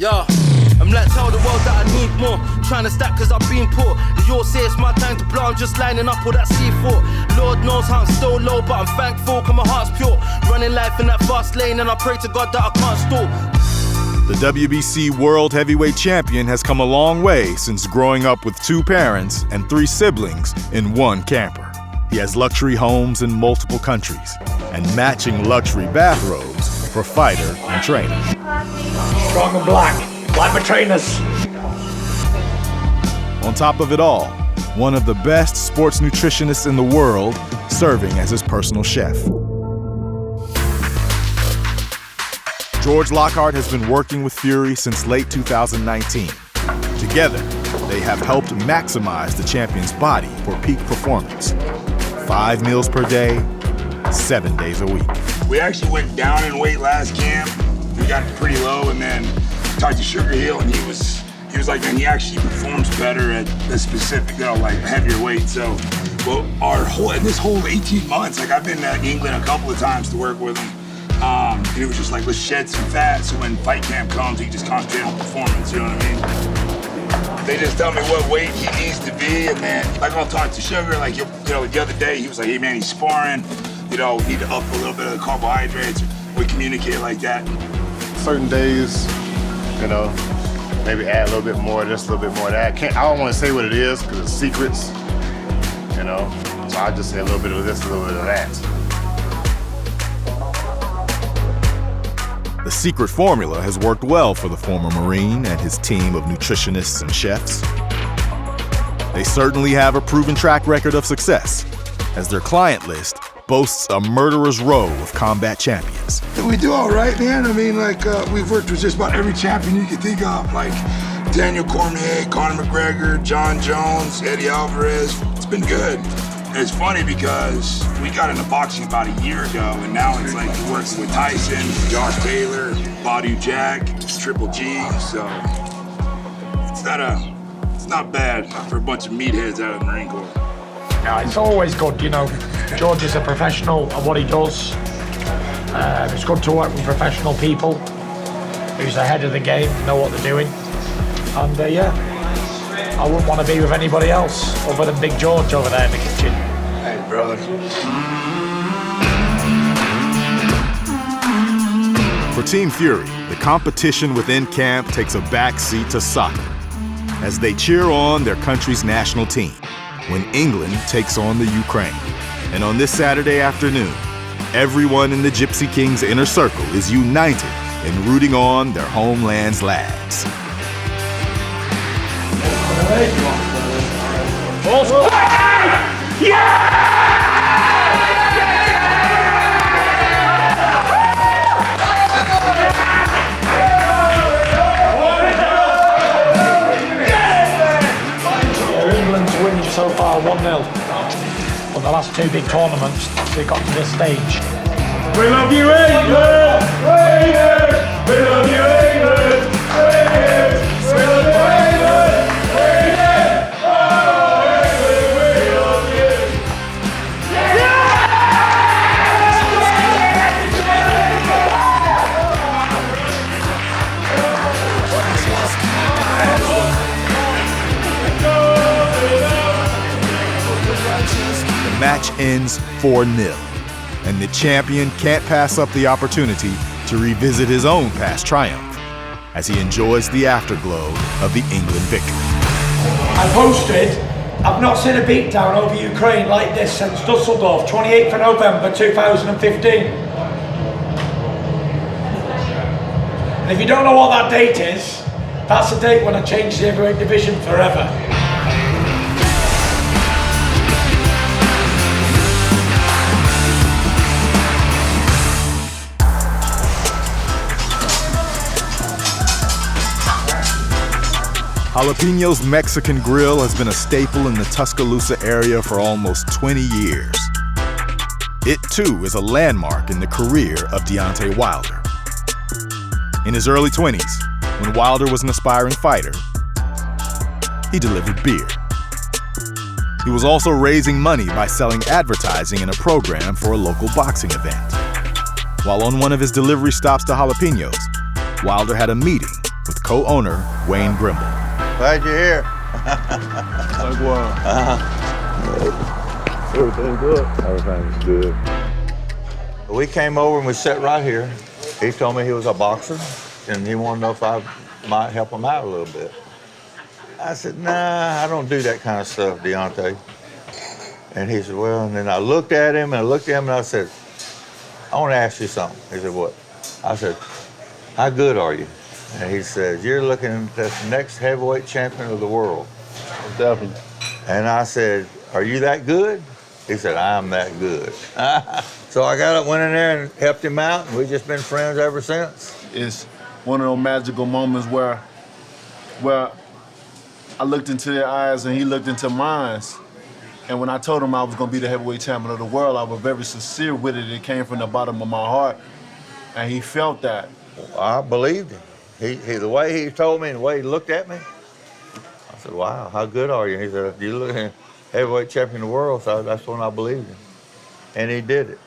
Yeah, I'm like, tell the world that I need more. Trying to stack cause I've been poor. And you'll say it's my time to blow. I'm just lining up all that C4. Lord knows how I'm still low, but I'm thankful cause my heart's pure. Running life in that fast lane, and I pray to God that I can't stall. The WBC World Heavyweight Champion has come a long way since growing up with 2 parents and 3 siblings in one camper. He has luxury homes in multiple countries and matching luxury bathrobes for fighter and trainer. Strong and black, like my trainers. On top of it all, one of the best sports nutritionists in the world, serving as his personal chef. George Lockhart has been working with Fury since late 2019. Together, they have helped maximize the champion's body for peak performance. 5 meals per day, 7 days a week. We actually went down in weight last camp. We got pretty low, and then talked to Sugar Hill, and he was like, man, he actually performs better at the specific, like heavier weight. So, well, this whole 18 months, like I've been to England a couple of times to work with him. And it was just like, let's shed some fat so when fight camp comes, he can just concentrate on performance, you know what I mean? They just tell me what weight he needs to be, and then, like, I'll talk to Sugar, like, the other day, he was like, hey, man, he's sparring, need to up a little bit of the carbohydrates. We communicate like that. Certain days, maybe add a little bit more, just a little bit more of that. I don't want to say what it is, because it's secrets, so I just say a little bit of this, a little bit of that. The secret formula has worked well for the former Marine and his team of nutritionists and chefs. They certainly have a proven track record of success, as their client list boasts a murderer's row of combat champions. We do all right, man. I mean, we've worked with just about every champion you can think of, like Daniel Cormier, Conor McGregor, John Jones, Eddie Alvarez. It's been good. And it's funny because we got into boxing about a year ago, and now it's like he works with Tyson, Josh Taylor, Badu Jack, Triple G. So it's not bad for a bunch of meatheads out of the Marine Corps. Yeah, it's always good, George is a professional at what he does. It's good to work with professional people who's ahead of the game, know what they're doing. And I wouldn't want to be with anybody else other than Big George over there in the kitchen. Hey, brother. For Team Fury, the competition within camp takes a backseat to soccer as they cheer on their country's national team when England takes on the Ukraine. And on this Saturday afternoon, everyone in the Gypsy Kings inner circle is united in rooting on their homeland's lads. England's winning so far 1-0. But the last 2 big tournaments, they got to this stage. We love you, England! We love you, England! We love you, England! The match ends 4-0, and the champion can't pass up the opportunity to revisit his own past triumph as he enjoys the afterglow of the England victory. I posted, I've not seen a beatdown over Ukraine like this since Dusseldorf, 28th of November 2015. And if you don't know what that date is, that's the date when I changed the heavyweight division forever. Jalapeno's Mexican Grill has been a staple in the Tuscaloosa area for almost 20 years. It, too, is a landmark in the career of Deontay Wilder. In his early 20s, when Wilder was an aspiring fighter, he delivered beer. He was also raising money by selling advertising in a program for a local boxing event. While on one of his delivery stops to Jalapenos, Wilder had a meeting with co-owner Wayne Grimble. Glad you're here. Everything's good. Everything's good. We came over and we sat right here. He told me he was a boxer and he wanted to know if I might help him out a little bit. I said, nah, I don't do that kind of stuff, Deontay. And he said, well, and then I looked at him and I said, I want to ask you something. He said, what? I said, how good are you? And he said, you're looking at the next heavyweight champion of the world. Definitely. And I said, are you that good? He said, I'm that good. So I got up, went in there and helped him out, and we've just been friends ever since. It's one of those magical moments where I looked into their eyes and he looked into mine. And when I told him I was gonna be the heavyweight champion of the world, I was very sincere with it. It came from the bottom of my heart, and he felt that. I believed him. He the way he told me and the way he looked at me, I said, wow, how good are you? He said, you look at heavyweight champion of the world, so that's when I believed him. And he did it.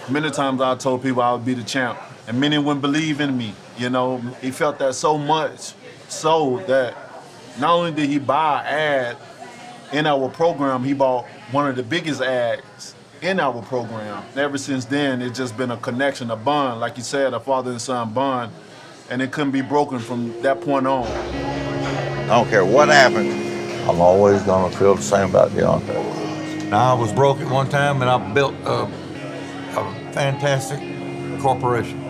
Many times I told people I would be the champ, and many wouldn't believe in me. You know, he felt that so much, so that not only did he buy an ad in our program, he bought one of the biggest ads in our program. And ever since then, it's just been a connection, a bond, like you said, a father and son bond, and it couldn't be broken from that point on. I don't care what happens, I'm always gonna feel the same about Deontay. Now, I was broke at one time and I built a fantastic corporation.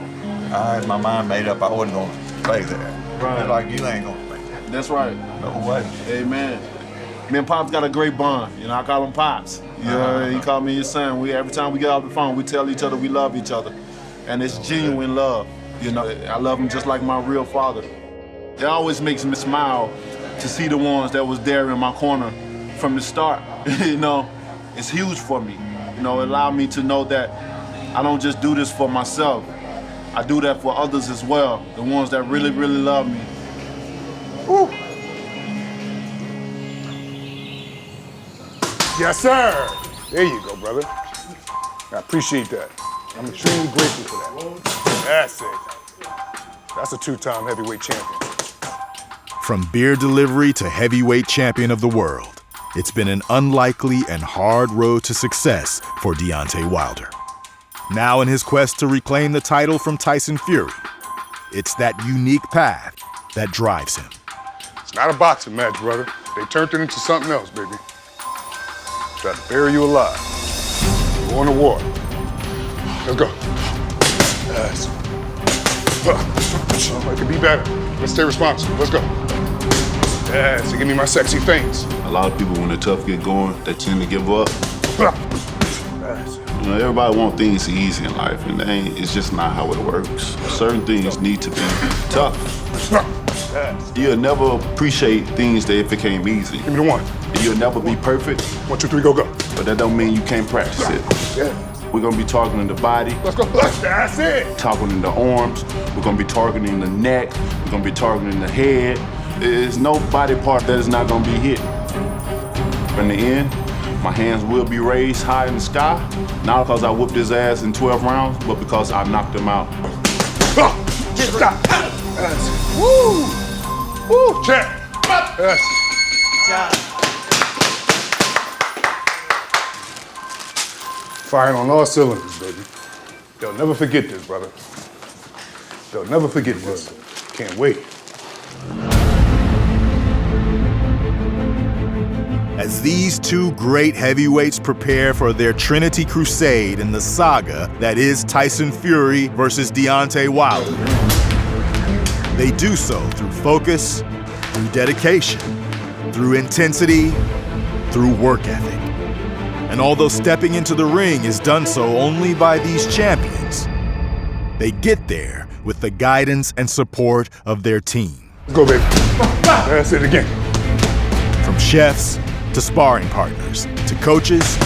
I had my mind made up I wasn't gonna stay there. Right. Just like you ain't gonna stay there. That's right. No way. Amen. Me and Pops got a great bond. You know, I call him Pops. You know, he called me his son. Every time we get off the phone, we tell each other we love each other. And it's genuine love. You know, I love him just like my real father. It always makes me smile to see the ones that was there in my corner from the start. You know, it's huge for me. You know, it allowed me to know that I don't just do this for myself. I do that for others as well, the ones that really, really love me. Woo. Yes, sir. There you go, brother. I appreciate that. I'm extremely grateful for that. That's it. That's a two-time heavyweight champion. From beer delivery to heavyweight champion of the world, it's been an unlikely and hard road to success for Deontay Wilder. Now in his quest to reclaim the title from Tyson Fury, it's that unique path that drives him. It's not a boxing match, brother. They turned it into something else, baby. Tried to bury you alive. Go on to war. Let's go. Yes. It could be better. Let's stay responsible. Let's go. Yes, give me my sexy things. A lot of people, when the tough get going, they tend to give up. Yes. You know, everybody wants things easy in life, and it's just not how it works. Certain things need to be tough. Yes. You'll never appreciate things that if it came easy. Give me the one. You'll never be perfect. 1, 2, 3, go, go. But that don't mean you can't practice it. Yeah. We're gonna be targeting the body. Let's go. That's it. Targeting the arms. We're gonna be targeting the neck. We're gonna be targeting the head. There's no body part that is not gonna be hit. In the end, my hands will be raised high in the sky, not because I whooped his ass in 12 rounds, but because I knocked him out. Stop. Yes. Woo! Woo! Check. Yes. Firing on all cylinders, baby. They'll never forget this, brother. They'll never forget this. Can't wait. As these two great heavyweights prepare for their Trinity Crusade in the saga that is Tyson Fury versus Deontay Wilder, they do so through focus, through dedication, through intensity, through work ethic. And although stepping into the ring is done so only by these champions, they get there with the guidance and support of their team. Let's go, baby. That's it again. From chefs to sparring partners, to coaches,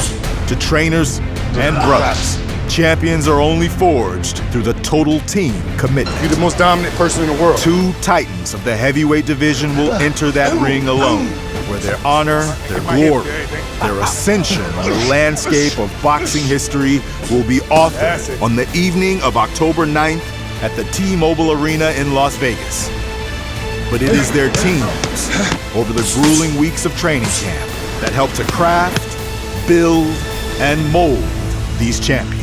to trainers and brothers, champions are only forged through the total team commitment. You're the most dominant person in the world. Two titans of the heavyweight division will enter that ring alone, where their honor, their glory, their ascension on the landscape of boxing history will be authored on the evening of October 9th at the T-Mobile Arena in Las Vegas. but it is their teams over the grueling weeks of training camp that help to craft, build, and mold these champions.